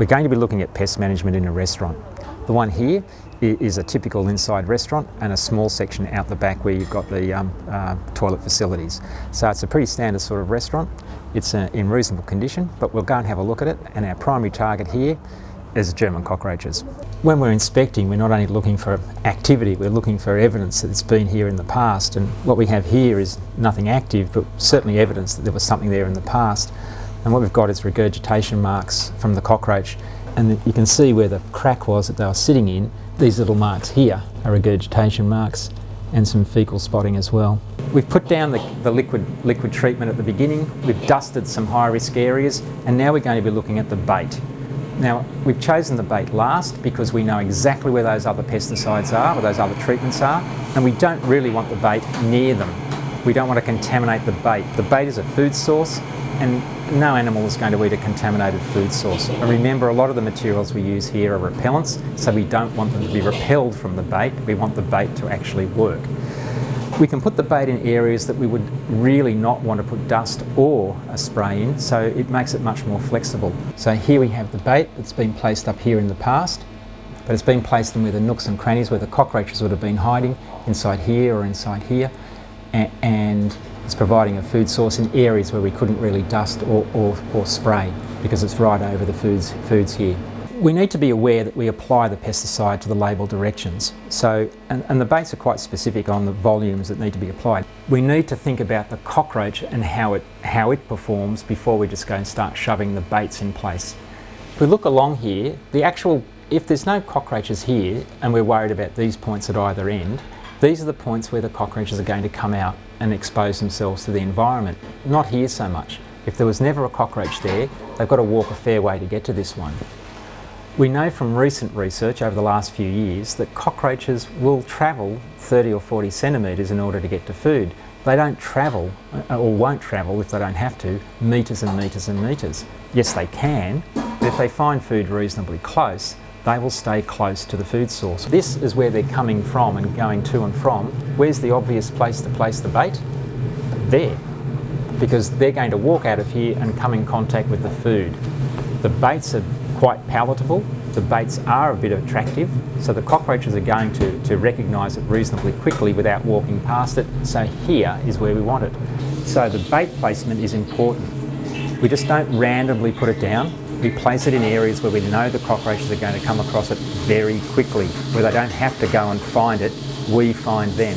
We're going to be looking at pest management in a restaurant. The one here is a typical inside restaurant and a small section out the back where you've got the toilet facilities. So it's a pretty standard sort of restaurant. It's in reasonable condition, but we'll go and have a look at it, and our primary target here is German cockroaches. When we're inspecting, we're not only looking for activity, we're looking for evidence that it's been here in the past, and what we have here is nothing active, but certainly evidence that there was something there in the past. And what we've got is regurgitation marks from the cockroach, and you can see where the crack was that they were sitting in. These little marks here are regurgitation marks, and some fecal spotting as well. We've put down the liquid treatment at the beginning, we've dusted some high risk areas, and now we're going to be looking at the bait. Now, we've chosen the bait last because we know exactly where those other pesticides are, where those other treatments are, and we don't really want the bait near them. We don't want to contaminate the bait. The bait is a food source, and no animal is going to eat a contaminated food source. And remember, a lot of the materials we use here are repellents, so we don't want them to be repelled from the bait, we want the bait to actually work. We can put the bait in areas that we would really not want to put dust or a spray in, so it makes it much more flexible. So here we have the bait that's been placed up here in the past, but it's been placed in where the nooks and crannies where the cockroaches would have been hiding, inside here or inside here, and it's providing a food source in areas where we couldn't really dust or spray because it's right over the foods here. We need to be aware that we apply the pesticide to the label directions. So, and the baits are quite specific on the volumes that need to be applied. We need to think about the cockroach and how it performs before we just go and start shoving the baits in place. If we look along here, if there's no cockroaches here and we're worried about these points at either end, these are the points where the cockroaches are going to come out and expose themselves to the environment. Not here so much. If there was never a cockroach there, they've got to walk a fair way to get to this one. We know from recent research over the last few years that cockroaches will travel 30 or 40 centimetres in order to get to food. They don't travel, or won't travel if they don't have to, metres and metres and metres. Yes, they can, but if they find food reasonably close, they will stay close to the food source. This is where they're coming from and going to and from. Where's the obvious place to place the bait? There, because they're going to walk out of here and come in contact with the food. The baits are quite palatable, the baits are a bit attractive, so the cockroaches are going to recognise it reasonably quickly without walking past it, so here is where we want it. So the bait placement is important. We just don't randomly put it down, we place it in areas where we know the cockroaches are going to come across it very quickly, where they don't have to go and find it, we find them.